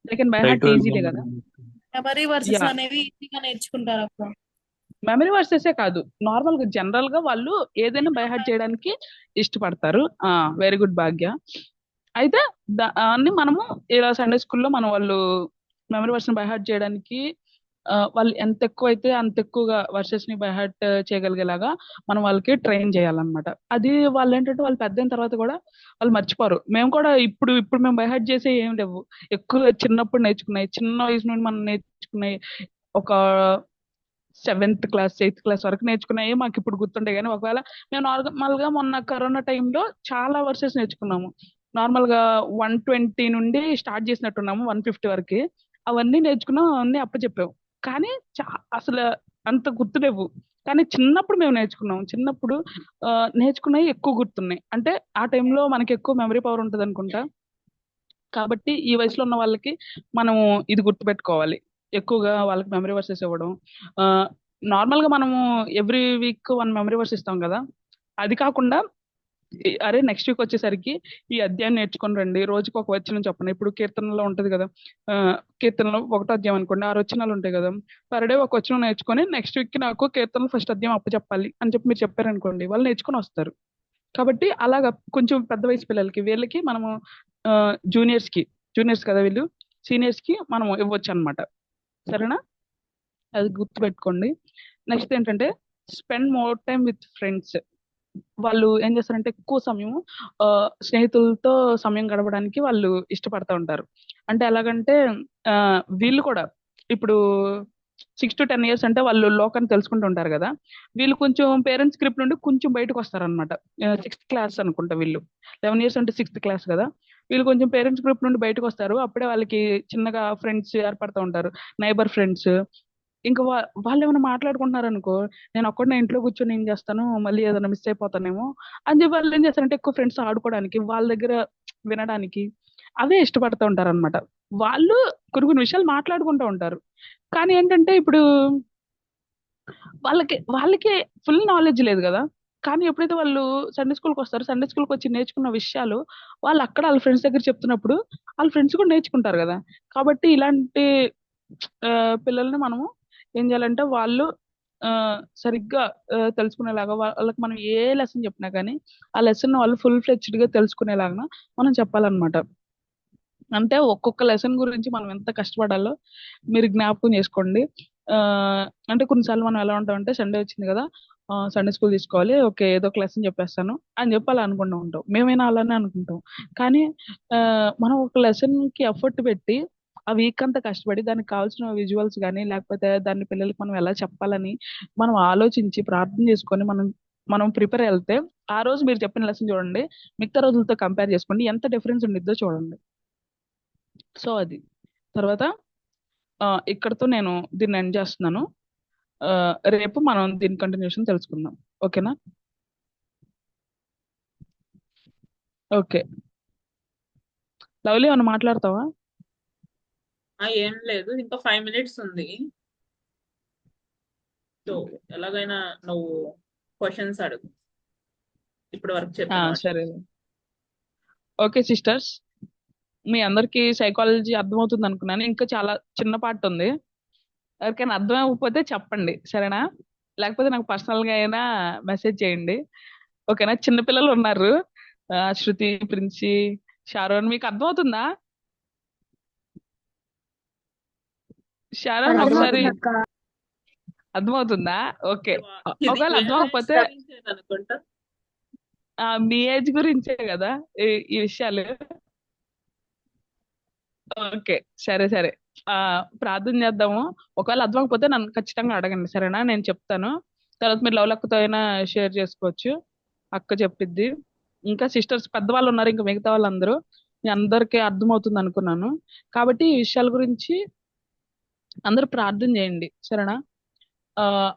They can buy Try heart to ఈజీలే remember. కదా. Memory versus Yeah. అనేవి ఈజీగా నేర్చుకుంటారు అక్క. మెమరీ వర్సెసే కాదు, నార్మల్ గా జనరల్ గా వాళ్ళు ఏదైనా బై హార్ట్ చేయడానికి ఇష్టపడతారు. వెరీ గుడ్ భాగ్య. అయితే దాన్ని మనము ఇలా సండే స్కూల్లో మనం వాళ్ళు మెమరీ వర్స్ బై హార్ట్ చేయడానికి వాళ్ళు ఎంత ఎక్కువ అయితే అంత ఎక్కువగా వర్సెస్ ని బై హార్ట్ చేయగలిగేలాగా మనం వాళ్ళకి ట్రైన్ చేయాలన్నమాట. అది వాళ్ళు ఏంటంటే వాళ్ళు పెద్ద అయిన తర్వాత కూడా వాళ్ళు మర్చిపోరు. మేము కూడా ఇప్పుడు ఇప్పుడు మేము బై హార్ట్ చేసే ఏం లేవు. ఎక్కువ చిన్నప్పుడు నేర్చుకున్నాయి, చిన్న వయసు నుండి మనం నేర్చుకున్నాయి. ఒక 7th క్లాస్ 8th క్లాస్ వరకు నేర్చుకున్నాయి మాకు ఇప్పుడు గుర్తుంటాయి. కానీ ఒకవేళ మేము నార్మల్ గా మొన్న కరోనా టైంలో చాలా వర్సెస్ నేర్చుకున్నాము. నార్మల్ గా 120 నుండి స్టార్ట్ చేసినట్టున్నాము 150 వరకు. అవన్నీ నేర్చుకున్నాం, అవన్నీ అప్పచెప్పాము. కానీ అసలు అంత గుర్తులేవు. కానీ చిన్నప్పుడు మేము నేర్చుకున్నాం. చిన్నప్పుడు ఆ, నేర్చుకున్నవి ఎక్కువ గుర్తున్నాయి. అంటే ఆ టైంలో మనకి ఎక్కువ మెమరీ పవర్ ఉంటుంది అనుకుంటా. కాబట్టి ఈ వయసులో ఉన్న వాళ్ళకి మనము ఇది గుర్తుపెట్టుకోవాలి. ఎక్కువగా వాళ్ళకి మెమరీ వర్సెస్ ఇవ్వడం. ఆ, నార్మల్ గా మనము ఎవ్రీ వీక్ 1 మెమరీ వర్స్ ఇస్తాం కదా. అది కాకుండా అరే నెక్స్ట్ వీక్ వచ్చేసరికి ఈ అధ్యాయం నేర్చుకొని రండి, రోజుకి ఒక వచనం చెప్పండి. ఇప్పుడు కీర్తనలో ఉంటది కదా, ఆ, కీర్తనలో 1వ అధ్యాయం అనుకోండి, 6 వచనాలు ఉంటాయి కదా. పర్ డే ఒక వచనం నేర్చుకొని నెక్స్ట్ వీక్ కి నాకు కీర్తనలో ఫస్ట్ అధ్యాయం చెప్పాలి అని చెప్పి మీరు చెప్పారనుకోండి, వాళ్ళు నేర్చుకొని వస్తారు. కాబట్టి అలాగా కొంచెం పెద్ద వయసు పిల్లలకి వీళ్ళకి మనము జూనియర్స్ కి, జూనియర్స్ కదా వీళ్ళు, సీనియర్స్ కి మనం ఇవ్వచ్చు అన్నమాట. సరేనా? అది గుర్తుపెట్టుకోండి. నెక్స్ట్ ఏంటంటే spend more time with friends. వాళ్ళు ఏం చేస్తారంటే ఎక్కువ సమయం ఆ, స్నేహితులతో సమయం గడపడానికి వాళ్ళు ఇష్టపడతా ఉంటారు. అంటే ఎలాగంటే ఆ, వీళ్ళు కూడా ఇప్పుడు 6 to 10 years అంటే వాళ్ళు లోకాన్ని తెలుసుకుంటూ ఉంటారు కదా. వీళ్ళు కొంచెం పేరెంట్స్ గ్రిప్ నుండి కొంచెం బయటకు వస్తారనమాట. 6th క్లాస్ అనుకుంటా వీళ్ళు. 11 years అంటే 6th క్లాస్ కదా. వీళ్ళు కొంచెం పేరెంట్స్ గ్రూప్ నుండి బయటకు వస్తారు. అప్పుడే వాళ్ళకి చిన్నగా ఫ్రెండ్స్ ఏర్పడుతూ ఉంటారు, నైబర్ ఫ్రెండ్స్. ఇంకా వాళ్ళు ఏమైనా మాట్లాడుకుంటున్నారు అనుకో, నేను ఒక్కడినే ఇంట్లో కూర్చొని ఏం చేస్తాను, మళ్ళీ ఏదైనా మిస్ అయిపోతానేమో అని చెప్పి వాళ్ళు ఏం చేస్తారంటే ఎక్కువ ఫ్రెండ్స్ ఆడుకోవడానికి, వాళ్ళ దగ్గర వినడానికి అవే ఇష్టపడుతూ ఉంటారు అనమాట. వాళ్ళు కొన్ని కొన్ని విషయాలు మాట్లాడుకుంటూ ఉంటారు. కానీ ఏంటంటే ఇప్పుడు వాళ్ళకి వాళ్ళకి ఫుల్ నాలెడ్జ్ లేదు కదా. కానీ ఎప్పుడైతే వాళ్ళు సండే స్కూల్కి వస్తారో, సండే స్కూల్కి వచ్చి నేర్చుకున్న విషయాలు వాళ్ళు అక్కడ వాళ్ళ ఫ్రెండ్స్ దగ్గర చెప్తున్నప్పుడు వాళ్ళ ఫ్రెండ్స్ కూడా నేర్చుకుంటారు కదా. కాబట్టి ఇలాంటి ఆ, పిల్లల్ని మనము ఏం చేయాలంటే వాళ్ళు ఆ, సరిగ్గా తెలుసుకునేలాగా వాళ్ళకి మనం ఏ లెసన్ చెప్పినా కానీ ఆ లెసన్ వాళ్ళు ఫుల్ ఫ్లెడ్జ్డ్ గా తెలుసుకునేలాగా మనం చెప్పాలన్నమాట. అంటే ఒక్కొక్క లెసన్ గురించి మనం ఎంత కష్టపడాలో మీరు జ్ఞాపకం చేసుకోండి. ఆ అంటే కొన్నిసార్లు మనం ఎలా ఉంటామంటే సండే వచ్చింది కదా, సండే స్కూల్ తీసుకోవాలి, ఓకే ఏదో ఒక లెసన్ చెప్పేస్తాను అని చెప్పి అలా అనుకుంటూ ఉంటాం. మేమైనా అలానే అనుకుంటాం. కానీ ఆ మనం ఒక లెసన్ కి ఎఫర్ట్ పెట్టి ఆ వీక్ అంతా కష్టపడి దానికి కావాల్సిన విజువల్స్ కానీ లేకపోతే దాన్ని పిల్లలకి మనం ఎలా చెప్పాలని మనం ఆలోచించి ప్రార్థన చేసుకొని మనం మనం ప్రిపేర్ వెళ్తే ఆ రోజు మీరు చెప్పిన లెసన్ చూడండి, మిగతా రోజులతో కంపేర్ చేసుకోండి ఎంత డిఫరెన్స్ ఉండిద్దో చూడండి. సో అది తర్వాత ఇక్కడతో నేను దీన్ని ఎండ్ చేస్తున్నాను. ఆ, రేపు మనం దీని కంటిన్యూషన్ తెలుసుకుందాం. ఓకేనా? ఓకే, లవ్లీ ఏమన్నా మాట్లాడతావా? ఏం లేదు, ఇంకా 5 minutes ఉంది. So okay. ఎలాగైనా నువ్వు క్వశ్చన్స్ అడుగు ఇప్పటి వరకు చెప్పిన వాటి. సరే. ఓకే సిస్టర్స్, మీ అందరికి సైకాలజీ అర్థమవుతుంది అనుకున్నాను. ఇంకా చాలా చిన్న పార్ట్ ఉంది. ఎవరికైనా అర్థం అవ్వకపోతే చెప్పండి, సరేనా? లేకపోతే నాకు పర్సనల్ గా అయినా మెసేజ్ చేయండి. ఓకేనా? చిన్నపిల్లలు ఉన్నారు, శృతి, ప్రిన్సి, షారోన్, మీకు అర్థమవుతుందా? షారోన్ ఒకసారి అర్థమవుతుంది అక్క. అర్థమవుతుందా? ఓకే. ఇది ఒకవేళ అర్థం అవ్వకపోతే అనుకుంటా. మీ ఏజ్ గురించే కదా ఈ విషయాలు. ఓకే, సరే సరే. ఆ ప్రార్థన చేద్దాము. ఒకవేళ అర్థం అవ్వకపోతే నన్ను ఖచ్చితంగా అడగండి, సరేనా? నేను చెప్తాను. తర్వాత మీరు లవ్లక్కతో అయినా షేర్ చేసుకోవచ్చు, అక్క చెప్పిద్ది. ఇంకా సిస్టర్స్ పెద్దవాళ్ళు ఉన్నారు, ఇంకా మిగతా వాళ్ళందరూ మీ అందరికీ అర్థమవుతుంది అనుకున్నాను. కాబట్టి ఈ విషయాల గురించి అందరూ ప్రార్థన చేయండి, సరేనా?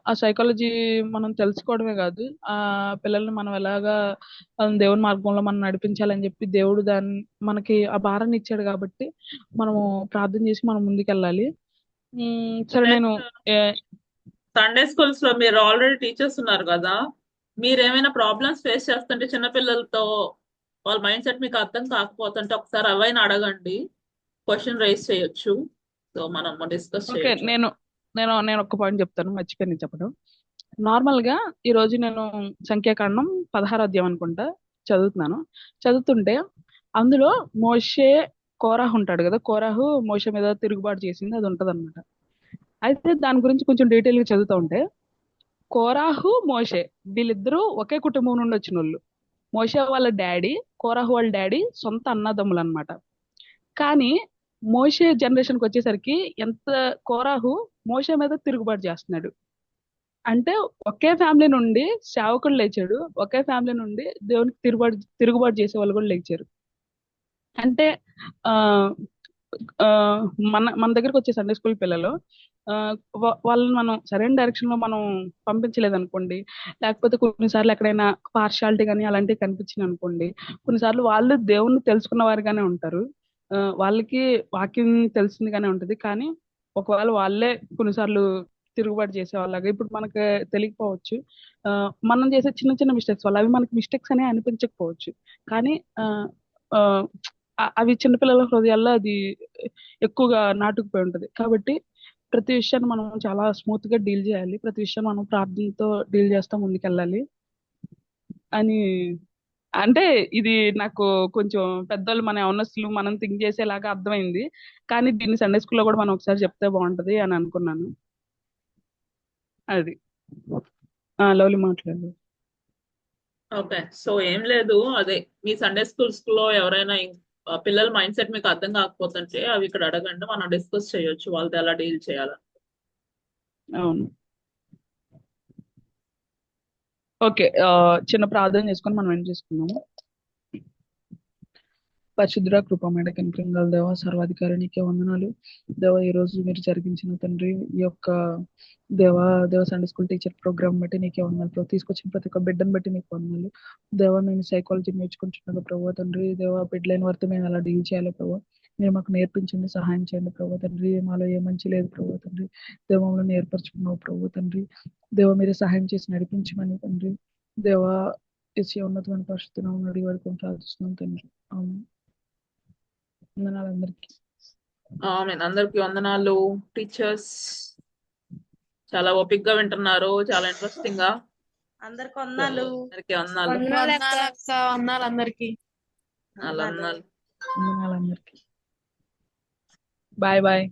ఆ సైకాలజీ మనం తెలుసుకోవడమే కాదు, ఆ పిల్లల్ని మనం ఎలాగా దేవుని మార్గంలో మనం నడిపించాలని చెప్పి దేవుడు దాన్ని మనకి ఆ భారాన్ని ఇచ్చాడు. కాబట్టి మనము ప్రార్థన చేసి మనం ముందుకెళ్ళాలి. సరే, నేను సండే స్కూల్స్ లో మీరు ఆల్రెడీ టీచర్స్ ఉన్నారు కదా, మీరు ఏమైనా ప్రాబ్లమ్స్ ఫేస్ చేస్తుంటే చిన్నపిల్లలతో వాళ్ళ మైండ్ సెట్ మీకు అర్థం కాకపోతుంటే ఒకసారి అవైనా అడగండి, క్వశ్చన్ రైజ్ చేయొచ్చు. సో మనం డిస్కస్ ఓకే, చేయొచ్చు. నేను నేను నేను ఒక పాయింట్ చెప్తాను, మర్చిపోయాను చెప్పడం. నార్మల్ గా ఈ రోజు నేను సంఖ్యాకాండం 16వ అధ్యాయం అనుకుంటా చదువుతున్నాను. చదువుతుంటే అందులో మోషే, కోరాహు ఉంటాడు కదా, కోరాహు మోషే మీద తిరుగుబాటు చేసింది, అది ఉంటది అనమాట. అయితే దాని గురించి కొంచెం డీటెయిల్ గా చదువుతూ ఉంటే, కోరాహు మోషే వీళ్ళిద్దరూ ఒకే కుటుంబం నుండి వచ్చిన వాళ్ళు. మోషే వాళ్ళ డాడీ, కోరాహు వాళ్ళ డాడీ సొంత అన్నదమ్ములు అన్నమాట. కానీ మోషే జనరేషన్కి వచ్చేసరికి కోరాహు మోషే మీద తిరుగుబాటు చేస్తున్నాడు. అంటే ఒకే ఫ్యామిలీ నుండి సేవకుడు లేచాడు, ఒకే ఫ్యామిలీ నుండి దేవునికి తిరుగుబాటు చేసే వాళ్ళు కూడా లేచారు. అంటే ఆ ఆ మన మన దగ్గరకు వచ్చే సండే స్కూల్ పిల్లలు వాళ్ళని మనం సరైన డైరెక్షన్ లో మనం పంపించలేదు అనుకోండి, లేకపోతే కొన్నిసార్లు ఎక్కడైనా పార్షాలిటీ కానీ అలాంటివి కనిపించింది అనుకోండి, కొన్నిసార్లు వాళ్ళు దేవుణ్ణి తెలుసుకున్న వారిగానే ఉంటారు, వాళ్ళకి వాక్యం తెలిసిందిగానే ఉంటది. కానీ ఒకవేళ వాళ్ళే కొన్నిసార్లు తిరుగుబాటు చేసే వాళ్ళగా ఇప్పుడు మనకు తెలియకపోవచ్చు. మనం చేసే చిన్న చిన్న మిస్టేక్స్ వల్ల అవి మనకి మిస్టేక్స్ అనే అనిపించకపోవచ్చు. కానీ ఆ ఆ, అవి చిన్నపిల్లల హృదయాల్లో అది ఎక్కువగా నాటుకుపోయి ఉంటది. కాబట్టి ప్రతి విషయాన్ని మనం చాలా స్మూత్ గా డీల్ చేయాలి, ప్రతి విషయం మనం ప్రార్థనతో డీల్ చేస్తా ముందుకెళ్ళాలి అని. అంటే ఇది నాకు కొంచెం పెద్దోళ్ళు మన యవనస్తులు మనం థింక్ చేసేలాగా అర్థమైంది. కానీ దీన్ని సండే స్కూల్లో కూడా మనం ఒకసారి చెప్తే బాగుంటది అని అనుకున్నాను. అది లవ్లీ మాట్లాడు. ఓకే, సో ఏం లేదు, అదే మీ సండే స్కూల్స్ లో ఎవరైనా పిల్లల మైండ్ సెట్ మీకు అర్థం కాకపోతుంటే అవి ఇక్కడ అడగండి, మనం డిస్కస్ చేయొచ్చు వాళ్ళతో ఎలా డీల్ చేయాలని. అవును. ఓకే, చిన్న ప్రార్థన చేసుకొని మనం ఏం చేసుకున్నాము. పరిశుద్ధుడ కృపమైన కనికరంగల దేవ, సర్వాధికారి నీకే వందనాలు దేవ. ఈ రోజు మీరు జరిగించిన తండ్రి ఈ యొక్క దేవ సండే స్కూల్ టీచర్ ప్రోగ్రామ్ బట్టి నీకే వందనాలు. తీసుకొచ్చిన ప్రతి ఒక్క బిడ్డను బట్టి నీకు వందనాలు దేవ. మేము సైకాలజీ నేర్చుకుంటున్నాను ప్రభావ తండ్రి దేవ. బిడ్డలైన వారితో మేము ఎలా డీల్ చేయాలి ప్రభావ మీరు మాకు నేర్పించండి, సహాయం చేయండి ప్రభావ తండ్రి. మాలో ఏ మంచి లేదు ప్రభావ తండ్రి దేవ, మమ్మల్ని నేర్పరచుకున్నావు ప్రభావ తండ్రి దేవ. మీరే సహాయం చేసి నడిపించమని తండ్రి దేవ. ఇచ్చి ఉన్నతమైన పరిస్థితుల్లో అడిగి వరకు ప్రార్థిస్తున్నాం తండ్రి. వందనాలు అందరికీ. అందరికి వందనాలు. టీచర్స్ చాలా ఓపిక్ గా వింటున్నారు, చాలా ఇంట్రెస్టింగ్ గా. అందరికి వందనాలు. అందరికి వందనాలు. వందనాలు అక్క, వందనాలు అందరికి. వందనాలు. వందనాలు అందరికీ. Bye bye.